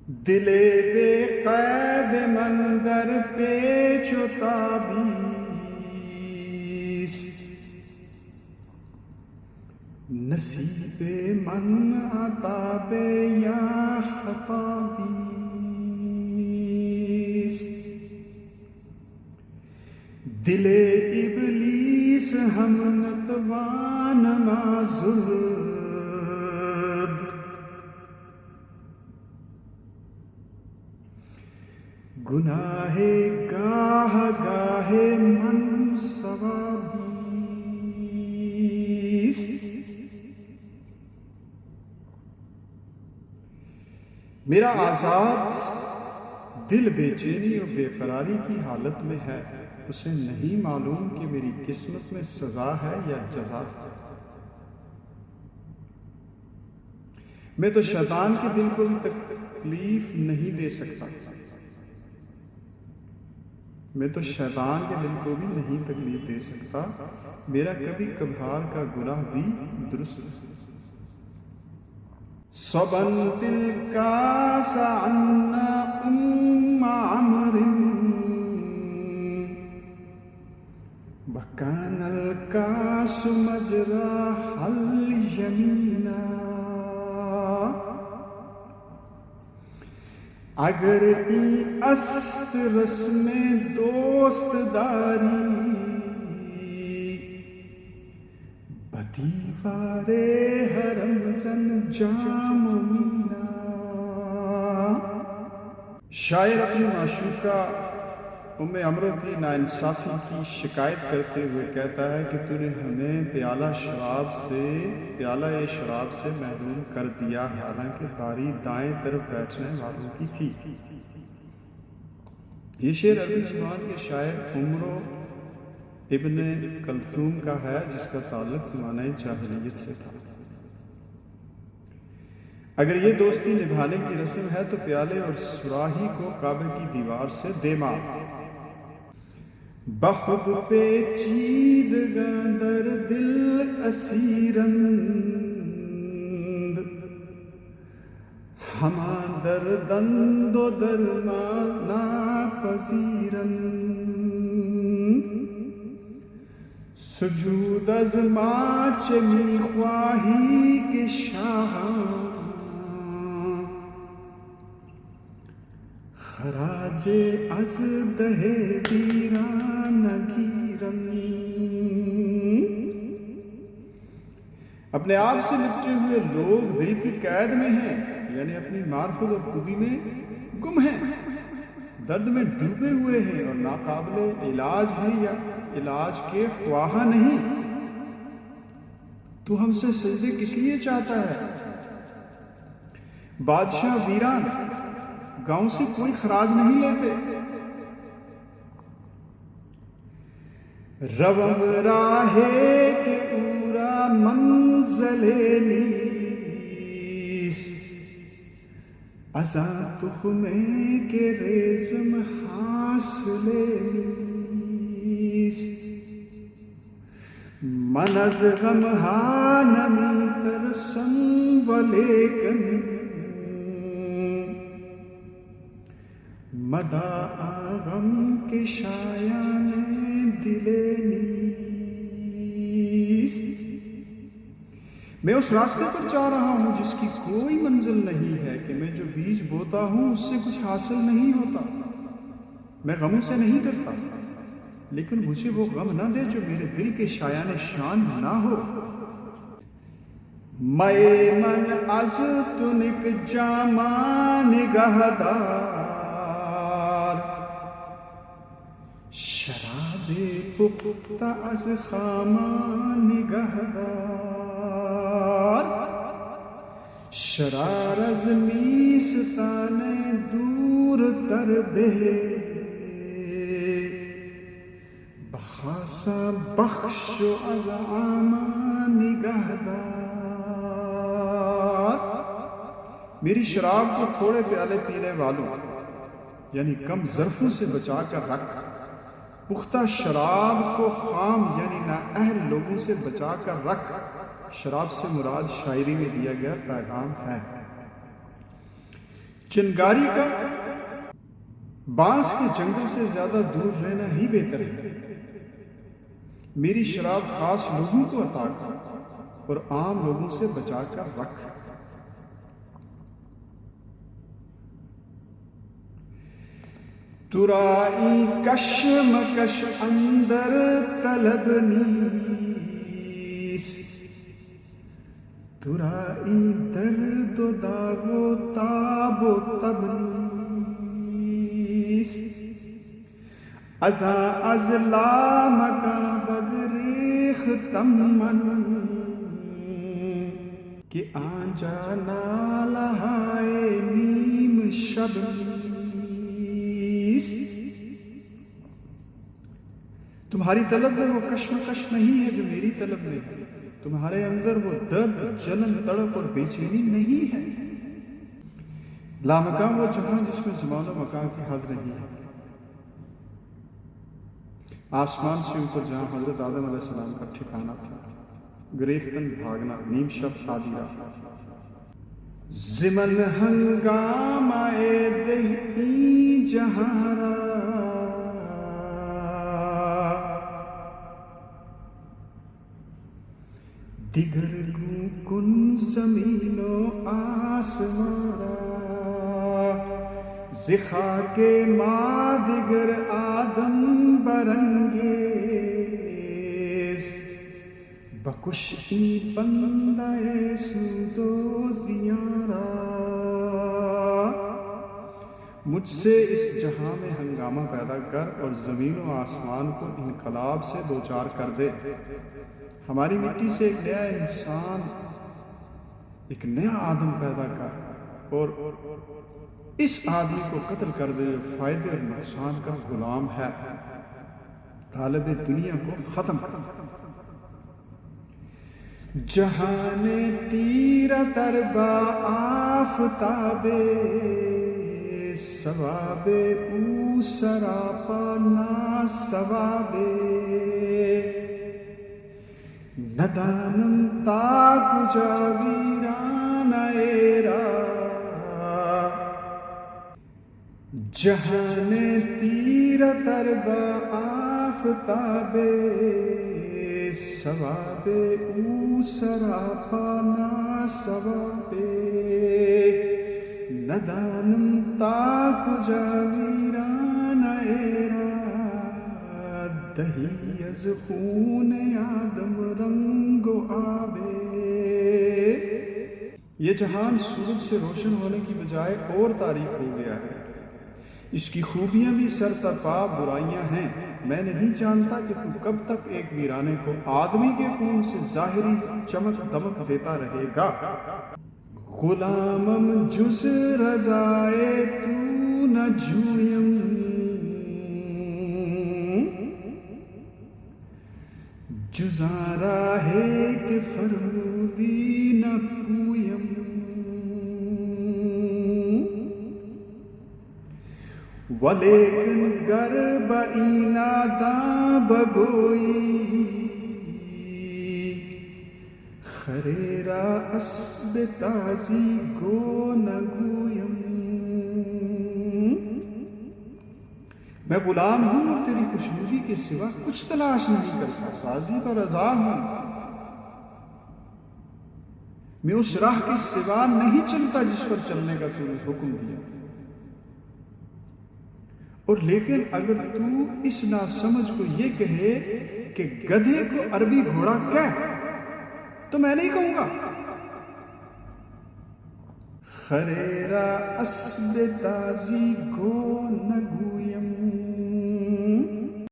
دل بے قید مندر پیچ و تابیس، نصیب من عطاب یا خفابیس، دل ابلیس ہم نتوان معذرد، گناہ گاہ گاہ من ثوابیس، میرا آزاد دل بے چینی اور بے قراری کی حالت میں ہے، اسے نہیں معلوم کہ میری قسمت میں سزا ہے یا جزا۔ میں تو شیطان کے دل کو بھی تکلیف نہیں دے سکتا، میں تو شیطان کے دل کو بھی نہیں تکلیف دے سکتا، میرا کبھی کبھار کا گناہ بھی درست ہے۔ صبن تلکاس عنا ام عمر وکان الکاس مجراح الیمینا، اگر ای است رسم دوست داری بدیوار حرم زن جام مینا۔ شاعر اپنی معشوقہ ام عمرو کی ناانصافی کی شکایت کرتے ہوئے کہتا ہے کہ تو نے ہمیں پیالہ شراب سے محروم کر دیا، حالانکہ باری دائیں طرف بیٹھنے والوں کی تھی۔ یہ شعر عربی زبان کے شاعر عمرو ابن کلثوم کا ہے، جس کا تعلق زمانہ جاہلیت سے تھا۔ اگر یہ دوستی نبھانے کی رسم ہے تو پیالے اور صراحی کو کعبے کی دیوار سے دے مار۔ بخود پیچیدگاں در دل اسیرند، ہما دردند و درمان ناپذیرند، سجود از ما چه میخواهی که شاهان خراج از ده ویران گیرند۔ اپنے آپ سے لپٹے ہوئے لوگ دل کی قید میں ہیں، یعنی اپنی معرفت اور خودی میں گم ہیں، درد میں ڈوبے ہوئے ہیں اور ناقابل علاج ہیں یا علاج کے خواہاں نہیں۔ تو ہم سے سجدے کس لیے چاہتا ہے؟ بادشاہ ویران گاؤں سے کوئی خراج نہیں لیتے۔ روم راہے کے پورا منزل نیست، ازا تخمے کے ریزم حاصل نیست، من از غم ها نمی ترسم ولیکن مدا غم کے شایان دل نیست۔ میں اس راستے پر جا رہا ہوں جس کی کوئی منزل نہیں ہے کہ میں جو بیج بوتا ہوں اس سے کچھ حاصل نہیں ہوتا۔ میں غموں سے نہیں ڈرتا، لیکن مجھے وہ غم نہ دے جو میرے دل کے شایان شان نہ ہو۔ میں من از تنک جاما نگہدار، شراب پختہ از خاما نگہدار، شرار از میستان دور تر بے، بخاصا بخش و از عاما نگہدار۔ میری شراب کو تھوڑے پیالے پینے والوں یعنی کم ظرفوں سے بچا کر رکھ، پختہ شراب کو خام یعنی نااہل لوگوں سے بچا کر رکھ۔ شراب سے مراد شاعری میں دیا گیا پیغام ہے۔ چنگاری کا بانس کے جنگل سے زیادہ دور رہنا ہی بہتر ہے. میری شراب خاص لوگوں کو عطا کر اور عام لوگوں سے بچا کر رکھ. ترائی کشمکش اندر طلب نیست، ترائی درد و داغ و تاب و تب نیست. از لامکا بگریختم من کہ آنجا نالہائے نیم شب نیست. تمہاری طلب میں وہ کشمکش نہیں ہے جو میری طلب میں ہے. تمہارے اندر وہ درد، جلن، تڑپ اور بے چینی نہیں ہے. لامکان وہ جہاں جس میں زمان و مکان کی حد نہیں ہے. آسمان سے اوپر جہاں حضرت آدم علیہ السلام کا ٹھکانہ تھا، گریختن بھاگنا، نیم شب آدھی رات. زمن ہنگامہ دہی جہارا، دیگر کن زمین و آسمارا. زخا کے ماں دیگر آدم برنگیز، بکشی بندہ سود و زیارا. مجھ سے اس جہاں میں ہنگامہ پیدا کر اور زمین و آسمان کو انقلاب سے دوچار کر دے. ہماری مٹی سے ایک نیا انسان، ایک نیا آدم پیدا کر اور اس آدمی کو قتل کر دے جو فائدے اور نقصان کا غلام ہے، طالب دنیا کو ختم کر. جہان تیرہ تر با آفتاب ثواب او سراپا نا ثواب. ندانم تا کجا ویران ایرا، جہان تیرہ تر با آفتاب ثواب او سراپا نا ثواب. ندانم تا کجا ویران ایرا، دہی از خون آدم رنگ و آبے. یہ جہان سورج سے روشن ہونے کی بجائے اور تاریک ہو گیا ہے. اس کی خوبیاں بھی سر سرپا برائیاں ہیں. میں نہیں جانتا کہ تو کب تک ایک ویرانے کو آدمی کے خون سے ظاہری چمک دمک دیتا رہے گا. غلامم جز رضائے تو نہ جویم، جزارا ہے کہ فرمودی نہ پویم. ولیکن گر بائینا دا بگوئی، خریرا اسب تازی گو نہ گویم. میں غلام ہوں اور تیری خوشنودی کے سوا کچھ تلاش نہیں کرتا. راضی پر رضا ہوں. میں اس راہ کے سوا نہیں چلتا جس پر چلنے کا تو نے حکم دیا. اور لیکن اگر تو اس ناسمجھ کو یہ کہے کہ گدھے کو عربی گھوڑا کہہ، تو میں نہیں کہوں گا. خریرا اسب تازی گو نہ گو